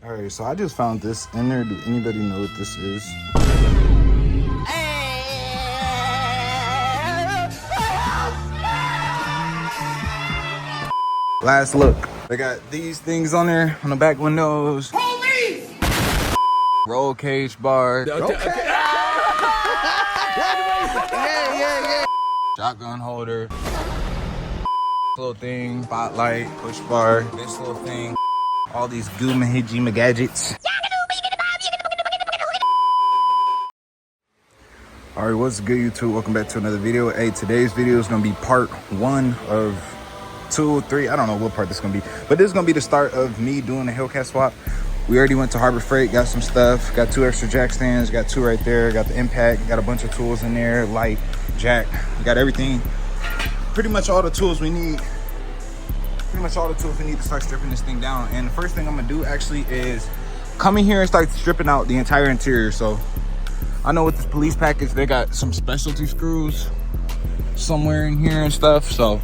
All right, so I just found this in there. Do anybody know what this is? Last look. They got these things on there on the back windows. Police! Roll cage bar. Okay. Yeah. Shotgun holder. Little thing. Spotlight. Push bar. This little thing. All these Goomahijima gadgets. Alright, what's good, YouTube? Welcome back to another video. Hey, today's video is gonna be part 1 of 2, 3. I don't know what part this is gonna be, but this is gonna be the start of me doing the Hellcat swap. We already went to Harbor Freight, got some stuff, got 2 extra jack stands, got 2 right there, got the impact, got a bunch of tools in there, light, jack, got everything. Pretty much all the tools we need. To start stripping this thing down. And the first thing I'm gonna do actually is come in here and start stripping out the entire interior. So I know with this police package, they got some specialty screws somewhere in here and stuff. So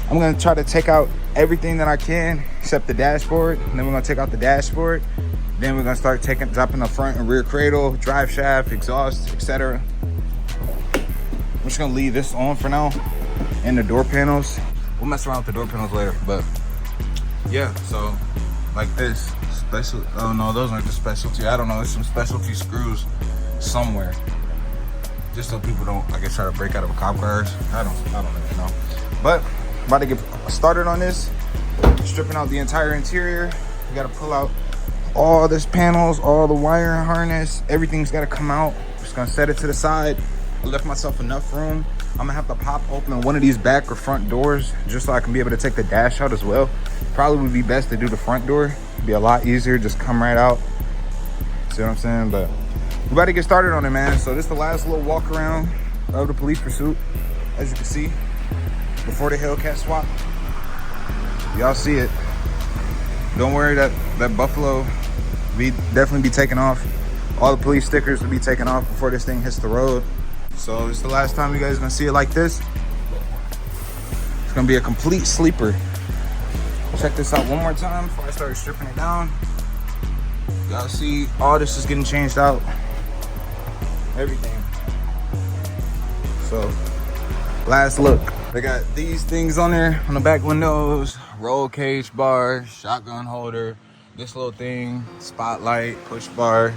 I'm gonna try to take out everything that I can except the dashboard. And then we're gonna take out the dashboard. Then we're gonna start dropping the front and rear cradle, drive shaft, exhaust, etc. I'm just gonna leave this on for now. And the door panels. We'll mess around with the door panels later, but yeah, so like this special, oh no, those aren't the specialty. I don't know, there's some specialty screws somewhere. Just so people don't, I guess, try to break out of a cop cars. I don't even know. But I'm about to get started on this, stripping out the entire interior. We gotta pull out all this panels, all the wire harness, everything's gotta come out. Just gonna set it to the side. I left myself enough room. I'm gonna have to pop open one of these back or front doors just so I can be able to take the dash out as well. Probably would be best to do the front door. It'd be a lot easier, just come right out. See what I'm saying? But we about to get started on it, man. So this is the last little walk around of the police pursuit, as you can see, before the Hellcat swap. Y'all see it. Don't worry, that buffalo will definitely be taken off. All the police stickers will be taken off before this thing hits the road. So this is the last time you guys are gonna see it like this. It's gonna be a complete sleeper. Check this out one more time before I start stripping it down. Y'all see all this is getting changed out. Everything. So last look. They got these things on there on the back windows. Roll cage bar, shotgun holder, this little thing, spotlight, push bar.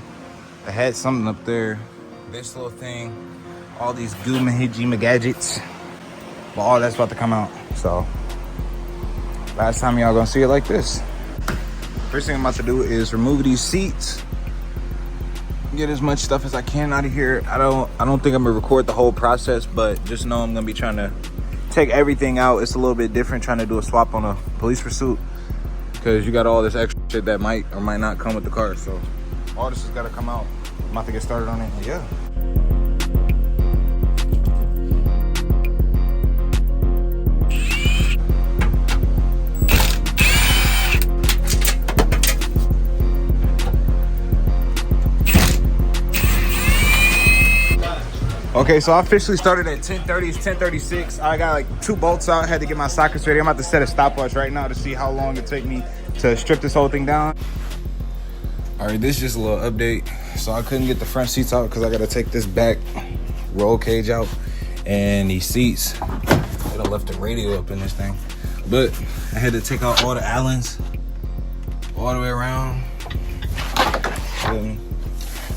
I had something up there. This little thing. All these Goomahijima gadgets, but all that's about to come out. So last time y'all gonna see it like this. First thing I'm about to do is remove these seats, get as much stuff as I can out of here. I don't think I'm gonna record the whole process, but just know I'm gonna be trying to take everything out. It's a little bit different trying to do a swap on a police pursuit because you got all this extra shit that might or might not come with the car. So all this has got to come out. I'm about to get started on it. And yeah. Okay, so I officially started at 10:30. It's 10:36. I got like 2 bolts out. I had to get my sockets ready. I'm about to set a stopwatch right now to see how long it take me to strip this whole thing down. All right, this is just a little update. So I couldn't get the front seats out because I got to take this back roll cage out. And these seats, I left the radio up in this thing. But I had to take out all the Allens all the way around.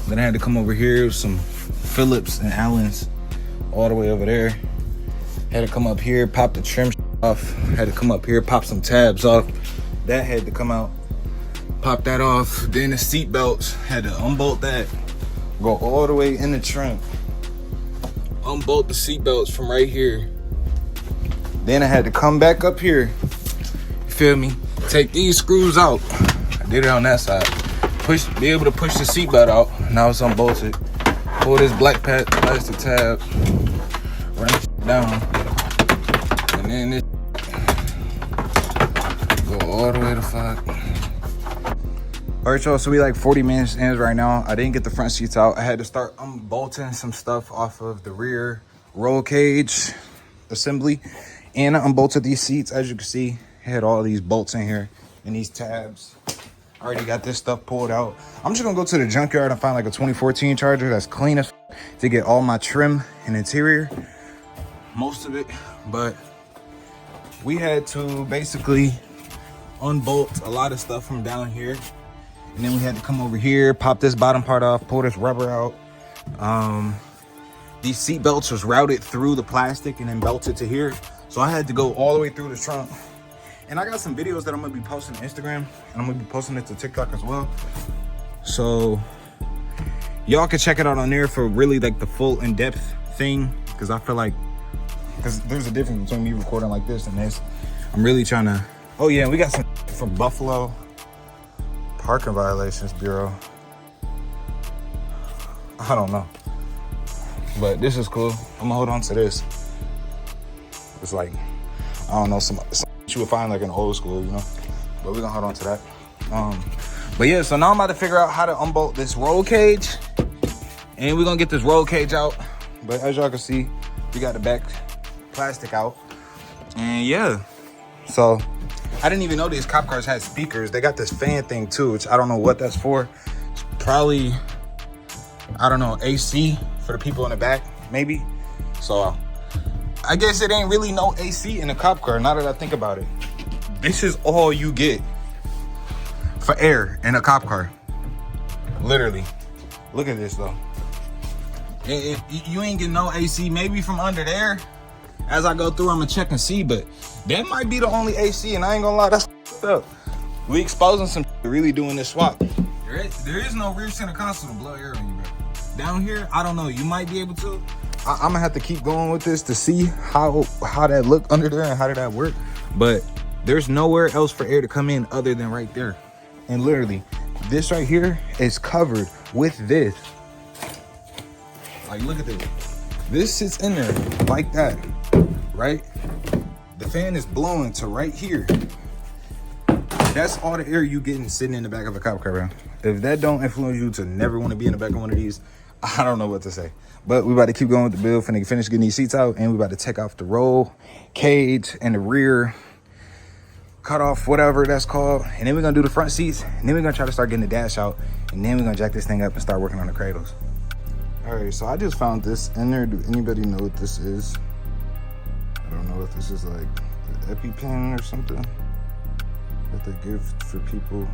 Then I had to come over here with some Phillips and Allens all the way over there. Had to come up here, pop the trim off. Had to come up here, pop some tabs off. That had to come out, pop that off. Then the seat belts, had to unbolt that, go all the way in the trunk, unbolt the seat belts from right here. Then I had to come back up here, you feel me, take these screws out. I did it on that side, be able to push the seat belt out. Now it's unbolted. Pull this black plastic tab, run it down, and then this go all the way to 5. All right, y'all, so we like 40 minutes in right now. I didn't get the front seats out. I had to start unbolting some stuff off of the rear roll cage assembly, and I unbolted these seats. As you can see, I had all these bolts in here and these tabs. I already got this stuff pulled out. I'm just gonna go to the junkyard and find like a 2014 Charger that's clean as to get all my trim and interior, most of it. But we had to basically unbolt a lot of stuff from down here, and then we had to come over here, pop this bottom part off, pull this rubber out. These seat belts was routed through the plastic and then belted to here, so I had to go all the way through the trunk. And I got some videos that I'm gonna be posting on Instagram, and I'm gonna be posting it to TikTok as well, so y'all can check it out on there for really like the full in-depth thing, because I feel like, because there's a difference between me recording like this and this. I'm really trying to, oh yeah, we got some from Buffalo Parking Violations Bureau. I don't know, but this is cool. I'm gonna hold on to this. It's like, I don't know, some you would find like an old school, you know, but we're gonna hold on to that. But yeah, so now I'm about to figure out how to unbolt this roll cage, and we're gonna get this roll cage out. But as y'all can see, we got the back plastic out, and yeah, so I didn't even know these cop cars had speakers. They got this fan thing too, which I don't know what that's for. It's probably, I don't know, AC for the people in the back, maybe. So I guess it ain't really no AC in a cop car, now that I think about it. This is all you get for air in a cop car. Literally. Look at this though. You ain't getting no AC, maybe from under there. As I go through, I'm gonna check and see, but that might be the only AC, and I ain't gonna lie, that's up. We exposing some really doing this swap. There is no rear center console to blow air on you, bro. Down here, I don't know, you might be able to. I'm gonna have to keep going with this to see how that look under there and how did that work. But there's nowhere else for air to come in other than right there. And literally, this right here is covered with this. Like, look at this. This sits in there like that, right? The fan is blowing to right here. That's all the air you getting sitting in the back of a cop car, bro. If that don't influence you to never want to be in the back of one of these, I don't know what to say. But we about to keep going with the build, finna finish getting these seats out, and we about to take off the roll cage and the rear cut off, whatever that's called. And then we're gonna do the front seats, and then we're gonna try to start getting the dash out, and then we're gonna jack this thing up and start working on the cradles. All right, so I just found this in there. Do anybody know what this is? I don't know if this is like an EpiPen or something that they give for people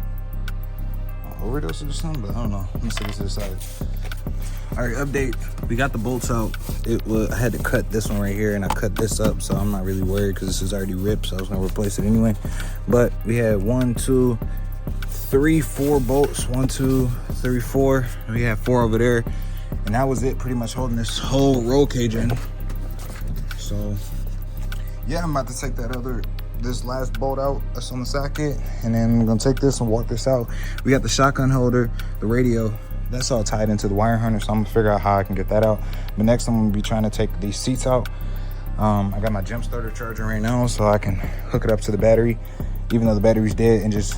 overdoses or something, but I don't know. Let me see this to the side. All right, update. We got the bolts out. I had to cut this one right here, and I cut this up, so I'm not really worried because this is already ripped, so I was gonna replace it anyway. But we had 1, 2, 3, 4 bolts. 1, 2, 3, 4. We had 4 over there, and that was it, pretty much holding this whole roll cage in. So yeah, I'm about to take this last bolt out that's on the socket, and then I'm gonna take this and walk this out. We got the shotgun holder, the radio, that's all tied into the wire harness, so I'm gonna figure out how I can get that out. But next I'm gonna be trying to take these seats out. I got my jump starter charging right now, so I can hook it up to the battery, even though the battery's dead, and just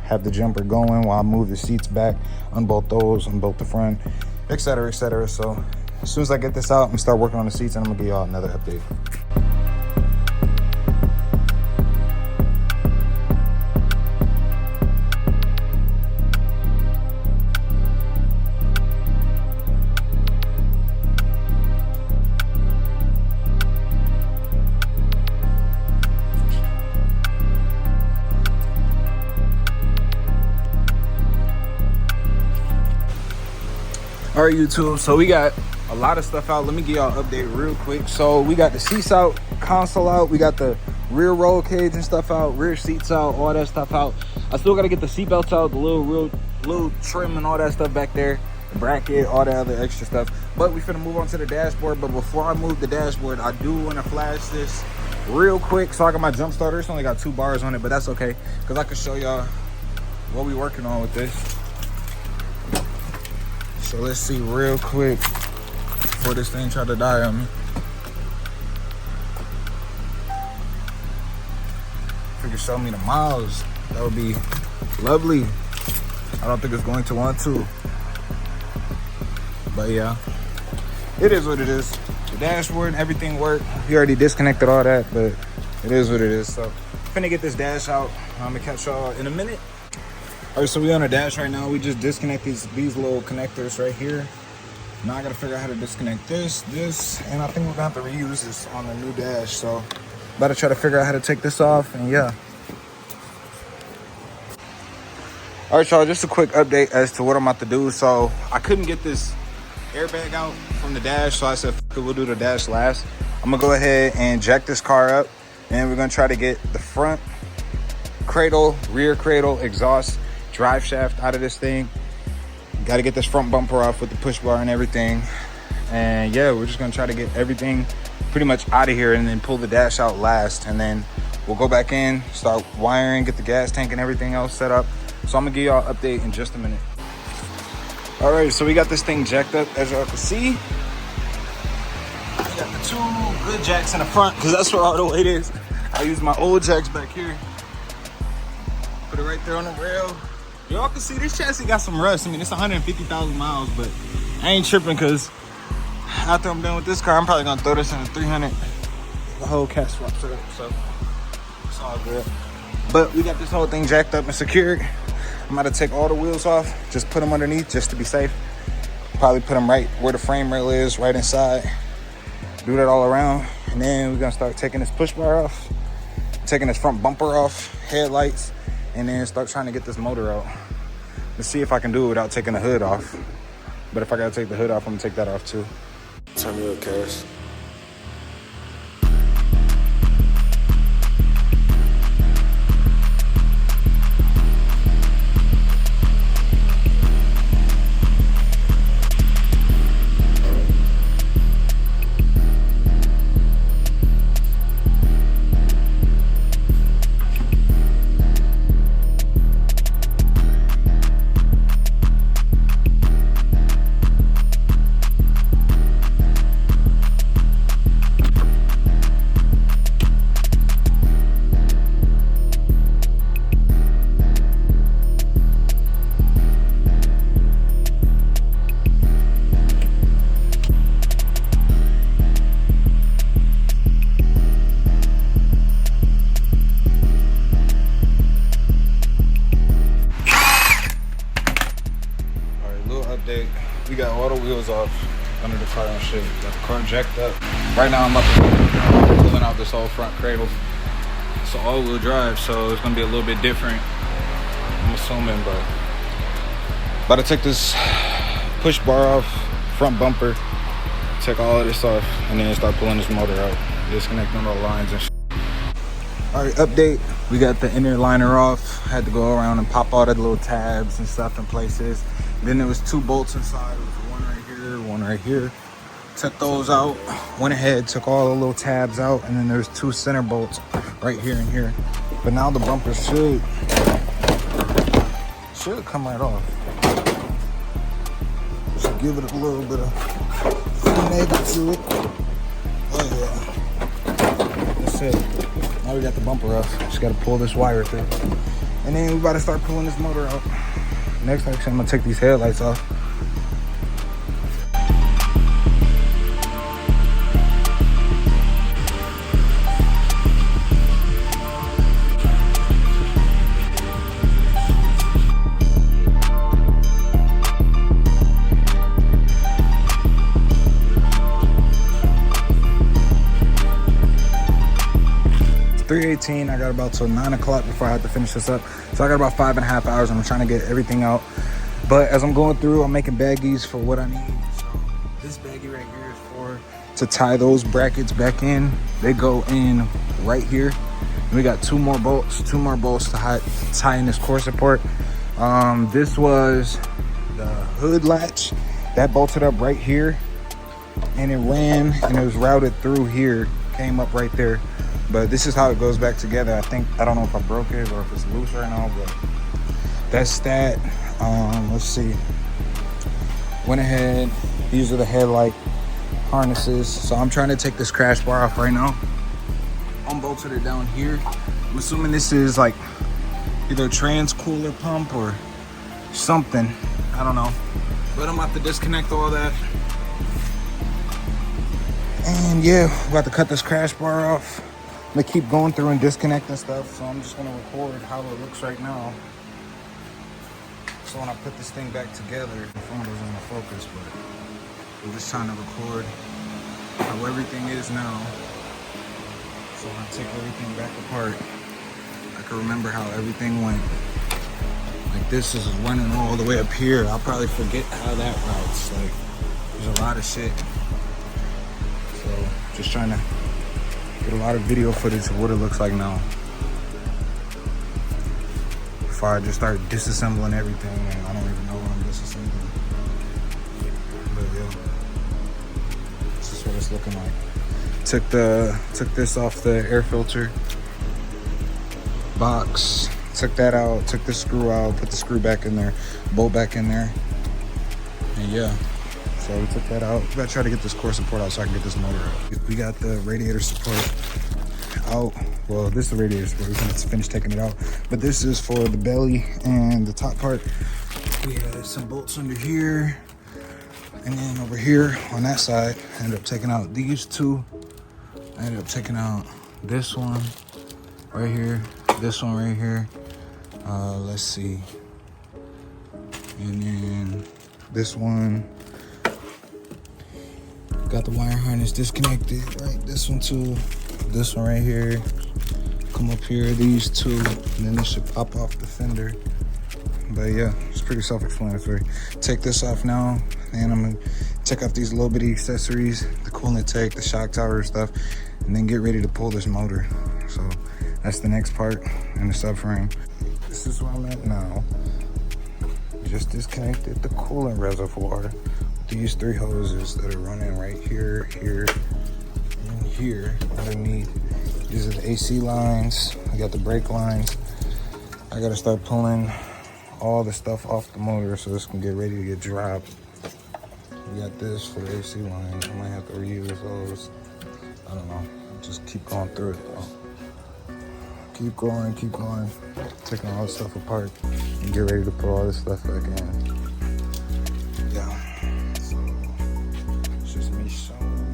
have the jumper going while I move the seats back, unbolt those, unbolt the front, etc., etc. So as soon as I get this out, I'm gonna start working on the seats, and I'm gonna give y'all another update. All right, YouTube, so we got a lot of stuff out. Let me give y'all an update real quick. So we got the seats out, console out, we got the rear roll cage and stuff out, rear seats out, all that stuff out. I still got to get the seat belts out, the little trim and all that stuff back there, the bracket, all that other extra stuff. But we finna move on to the dashboard. But before I move the dashboard, I do want to flash this real quick. So I got my jump starter. It's only got 2 bars on it, but that's okay, because I can show y'all what we working on with this. So let's see real quick before this thing try to die on me. If you could show me the miles, that would be lovely. I don't think it's going to want to. But yeah, it is what it is. The dashboard, everything worked. We already disconnected all that, but it is what it is. So I'm finna get this dash out. I'm gonna catch y'all in a minute. All right, so we on a dash right now. We just disconnect these little connectors right here. Now I gotta figure out how to disconnect this, and I think we're gonna have to reuse this on the new dash. So about to try to figure out how to take this off, and yeah. All right, y'all, just a quick update as to what I'm about to do. So I couldn't get this airbag out from the dash, so I said, fuck it, we'll do the dash last. I'm gonna go ahead and jack this car up, and we're gonna try to get the front cradle, rear cradle, exhaust, drive shaft out of this thing. Got to get this front bumper off with the push bar and everything. And yeah, we're just gonna try to get everything pretty much out of here and then pull the dash out last, and then we'll go back in, start wiring, get the gas tank and everything else set up. So I'm gonna give y'all an update in just a minute. All right, so we got this thing jacked up, as y'all can see. We got the two good jacks in the front, because that's where all the weight is. I use my old jacks back here. Put it right there on the rail. Y'all can see this chassis got some rust. I mean, it's 150,000 miles, but I ain't tripping, because after I'm done with this car, I'm probably gonna throw this in a 300. The whole cat swap setup, so it's all good. But we got this whole thing jacked up and secured. I'm about to take all the wheels off, just put them underneath just to be safe. Probably put them right where the frame rail is, right inside. Do that all around, and then we're gonna start taking this push bar off, taking this front bumper off, headlights, and then start trying to get this motor out. Let's see if I can do it without taking the hood off. But if I gotta take the hood off, I'm gonna take that off too. Turn me up, Cash. We got all the wheels off under the car and shit. Got the car jacked up. Right now I'm up pulling out this whole front cradle. It's an all-wheel drive, so it's gonna be a little bit different, I'm assuming, but about to take this push bar off, front bumper, take all of this off, and then start pulling this motor out, disconnecting all the lines and shit. All right, update. We got the inner liner off. Had to go around and pop all the little tabs and stuff in places. Then there was two bolts inside. There was one right here, one right here. Took those out. Went ahead, took all the little tabs out, and then there's two center bolts right here and here. But now the bumper should come right off. Should give it a little bit of finagle to it. Oh yeah, that's it. Now we got the bumper off. Just gotta pull this wire through. And then we about to start pulling this motor out. Next, actually, I'm gonna take these headlights off. It's 3:18. I got about till 9 o'clock before I have to finish this up. So I got about 5.5 hours. I'm trying to get everything out. But as I'm going through, I'm making baggies for what I need. So this baggie right here is for to tie those brackets back in. They go in right here. And we got two more bolts to tie in this core support. This was the hood latch that bolted up right here, and it ran and it was routed through here, came up right there. But this is how it goes back together. I don't know if I broke it or if it's loose right now, but that's that. Let's see. Went ahead, these are the headlight harnesses. So I'm trying to take this crash bar off right now. Unbolted it down here. I'm assuming this is like either a trans cooler pump or something. I don't know. But I'm about to disconnect all that. And yeah, we're about to cut this crash bar off. I'm gonna keep going through and disconnecting stuff, so I'm just gonna record how it looks right now. So when I put this thing back together, the phone doesn't want to focus, but I'm just trying to record how everything is now. So when I take everything back apart, I can remember how everything went. Like this is running all the way up here. I'll probably forget how that routes. Like there's a lot of shit. So just trying to get a lot of video footage of what it looks like now. Before I just start disassembling everything, and I don't even know what I'm disassembling. But yeah, this is what it's looking like. Took this off the air filter box. Took that out, took the screw out, put the screw back in there, bolt back in there. And yeah, so we took that out. We gotta try to get this core support out so I can get this motor out. We got the radiator support out. Well, this is the radiator support. We're gonna finish taking it out. But this is for the belly and the top part. We had some bolts under here. And then over here on that side, I ended up taking out these two. I ended up taking out this one right here, this one right here. Let's see. And then this one. Got the wire harness disconnected, right? This one too. This one right here. Come up here, these two, and then this should pop off the fender. But yeah, it's pretty self-explanatory. Take this off now, and I'm gonna check out these little bitty accessories, the coolant tank, the shock tower stuff, and then get ready to pull this motor. So that's the next part in the subframe. This is where I'm at now. Just disconnected the coolant reservoir with these three hoses that are running right here, here, and here underneath. These are the AC lines. I got the brake lines. I gotta start pulling all the stuff off the motor so this can get ready to get dropped. We got this for the AC lines. I might have to reuse those. I don't know. Just keep going through it though. Keep going, taking all this stuff apart and get ready to put all this stuff back in. Yeah, so it's just me showing.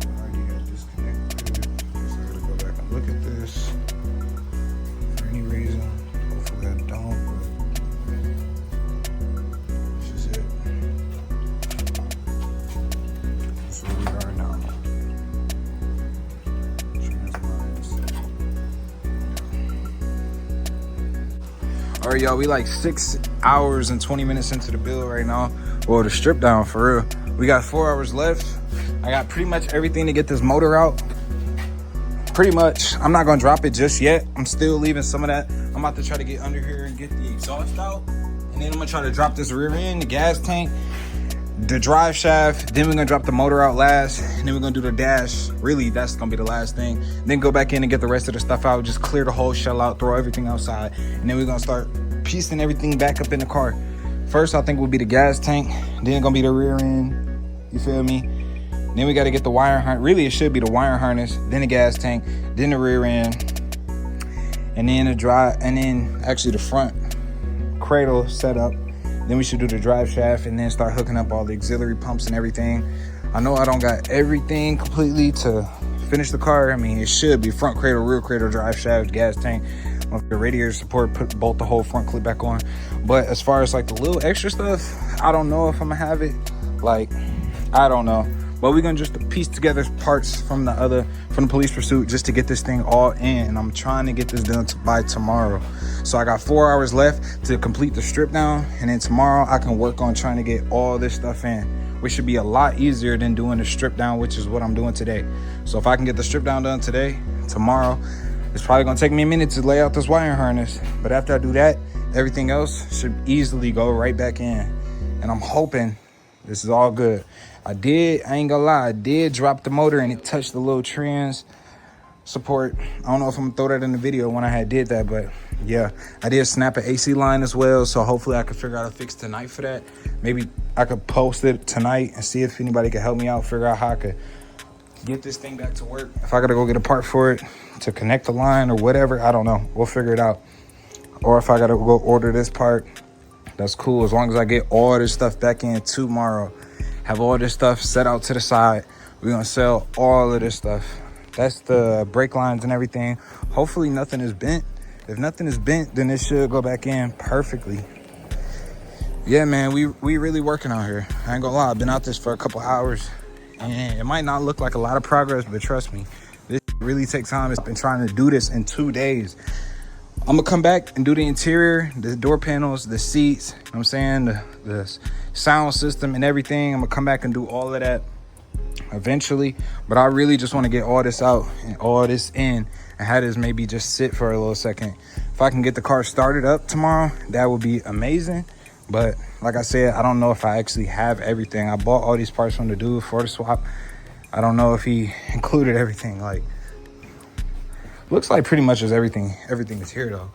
I already got disconnected. So I gotta go back and look at this for any reason. Hopefully I don't, but this is it. That's where we are now. All right, y'all, we like 6 hours and 20 minutes into the build right now. Well, the strip down for real. We got 4 hours left. I got pretty much everything to get this motor out. Pretty much. I'm not gonna drop it just yet. I'm still leaving some of that. I'm about to try to get under here and get the exhaust out. And then I'm gonna try to drop this rear end, the gas tank, the drive shaft. Then we're gonna drop the motor out last. And then we're gonna do the dash. Really, that's gonna be the last thing. Then go back in and get the rest of the stuff out. Just clear the whole shell out, throw everything outside. And then we're gonna start piecing everything back up in the car. First, I think will be the gas tank. Then gonna be the rear end. You feel me? Then we gotta get the wire harness. Really, it should be the wire harness, then the gas tank, then the rear end, and then the drive, and then actually the front cradle setup. Then we should do the drive shaft and then start hooking up all the auxiliary pumps and everything. I know I don't got everything completely to finish the car. I mean, it should be front cradle, rear cradle, drive shaft, gas tank, the radiator support, bolt the whole front clip back on. But as far as like the little extra stuff, I don't know if I'm gonna have it. Like, I don't know. But we're gonna just piece together parts from the police pursuit just to get this thing all in. And I'm trying to get this done by tomorrow. So I got 4 hours left to complete the strip down. And then tomorrow I can work on trying to get all this stuff in, which should be a lot easier than doing the strip down, which is what I'm doing today. So if I can get the strip down done today, tomorrow, it's probably gonna take me a minute to lay out this wire harness. But after I do that, everything else should easily go right back in. And I'm hoping this is all good. I ain't gonna lie, I did drop the motor and it touched the little trans support. I don't know if I'm gonna throw that in the video when I did that, but yeah, I did snap an AC line as well. So hopefully I can figure out a fix tonight for that. Maybe I could post it tonight and see if anybody can help me out, figure out how I could get this thing back to work. If I gotta go get a part for it to connect the line or whatever, I don't know. We'll figure it out. Or if I gotta go order this part, that's cool. As long as I get all this stuff back in tomorrow, have all this stuff set out to the side, we're gonna sell all of this stuff. That's the brake lines and everything. Hopefully nothing is bent. If nothing is bent, then it should go back in perfectly. Yeah, man, we really working out here. I ain't gonna lie, I've been out this for a couple hours, and it might not look like a lot of progress, but trust me, this really takes time. It's been trying to do this in 2 days. I'm gonna come back and do the interior, the door panels, the seats, you know what I'm saying, the sound system and everything. I'm gonna come back and do all of that eventually, but I really just want to get all this out and all this in and have this maybe just sit for a little second. If I can get the car started up tomorrow, that would be amazing. But like I said, I don't know if I actually have everything. I bought all these parts from the dude for the swap. I don't know if he included everything. Like, looks like pretty much is everything is here though.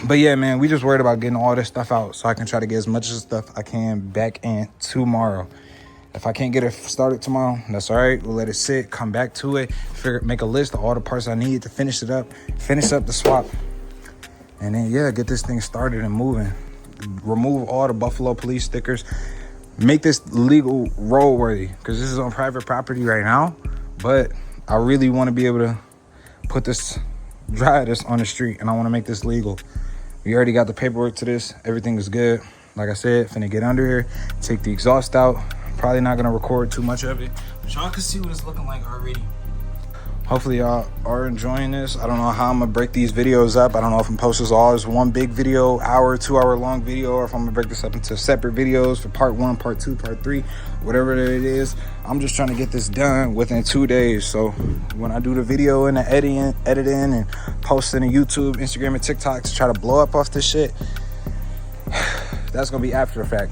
But yeah, man, we just worried about getting all this stuff out so I can try to get as much of the stuff I can back in tomorrow. If I can't get it started tomorrow, that's all right. We'll let it sit, come back to it, make a list of all the parts I need to finish it up, finish up the swap, and then yeah, get this thing started and moving. Remove all the Buffalo police stickers, make this legal roadworthy, because this is on private property right now, but I really want to be able to drive this on the street, and I want to make this legal. We already got the paperwork to this. Everything is good. Like I said, finna get under here, take the exhaust out. Probably not gonna record too much of it, but y'all can see what it's looking like already. Hopefully y'all are enjoying this. I don't know how I'm gonna break these videos up. I don't know if I'm posting this all as one big video, 2 hour long video, or if I'm gonna break this up into separate videos for part 1, part 2, part 3, whatever it is. I'm just trying to get this done within 2 days. So when I do the video and the editing and posting to YouTube, Instagram, and TikTok to try to blow up off this shit, that's gonna be after the fact.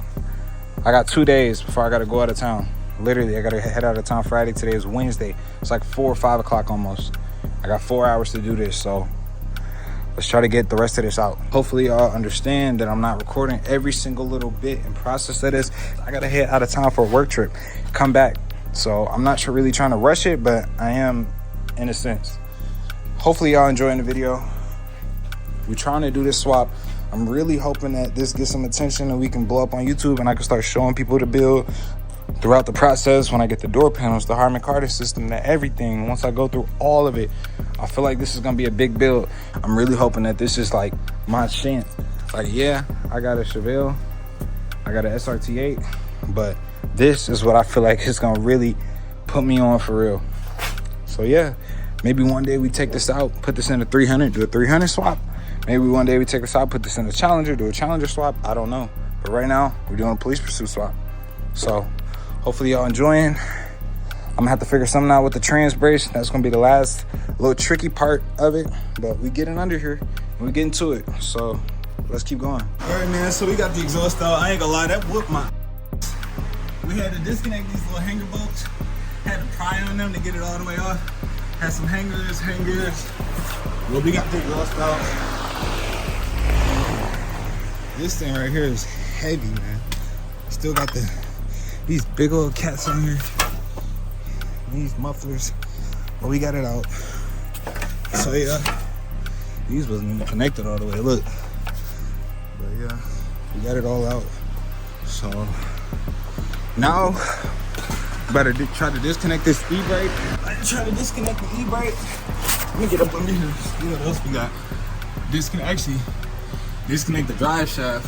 I got 2 days before I gotta go out of town. Literally, I gotta head out of town Friday. Today is Wednesday. It's like 4 or 5 o'clock almost. I got 4 hours to do this, so let's try to get the rest of this out. Hopefully y'all understand that I'm not recording every single little bit and process of this. I gotta head out of town for a work trip, come back. So I'm not really trying to rush it, but I am in a sense. Hopefully y'all enjoying the video. We're trying to do this swap. I'm really hoping that this gets some attention and we can blow up on YouTube and I can start showing people the build throughout the process. When I get the door panels, the Harman Kardon system, and everything, once I go through all of it, I feel like this is gonna be a big build. I'm really hoping that this is like my chance. Like, yeah, I got a Chevelle, I got an SRT8, but this is what I feel like is gonna really put me on for real. So yeah, maybe one day we take this out, put this in a 300, do a 300 swap. Maybe one day we take this out, put this in a Challenger, do a Challenger swap. I don't know. But right now, we're doing a police pursuit swap. So hopefully y'all enjoying. I'm gonna have to figure something out with the trans brace. That's gonna be the last little tricky part of it. But we getting under here and we getting to it. So let's keep going. All right, man, so we got the exhaust out. I ain't gonna lie, that whooped my. We had to disconnect these little hanger bolts. Had to pry on them to get it all the way off. Had some hangers. Well, we got the exhaust out. This thing right here is heavy, man. Still got these big old cats on here. These mufflers. But we got it out. So yeah, these wasn't even connected all the way, look. But yeah, we got it all out. So now, better try to disconnect this e-brake. Try to disconnect the e-brake. Let me get up under here. See what else we got. Disconnect the drive shaft.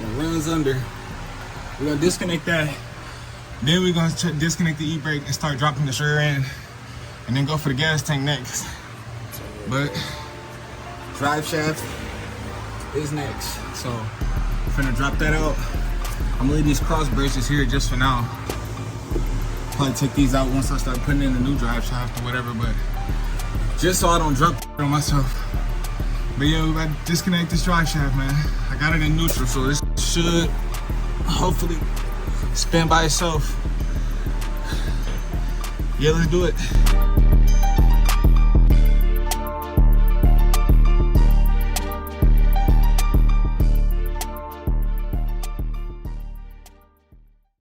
It runs under. We're gonna disconnect that. Then we're gonna disconnect the e-brake and start dropping the rear end, and then go for the gas tank next. But drive shaft is next. So I'm finna drop that out. I'm leaving these cross braces here just for now. Probably take these out once I start putting in the new drive shaft or whatever, but just so I don't drop on myself. But yeah, we about to disconnect this drive shaft, man. I got it in neutral, so this should hopefully spin by itself. Yeah, let's do it.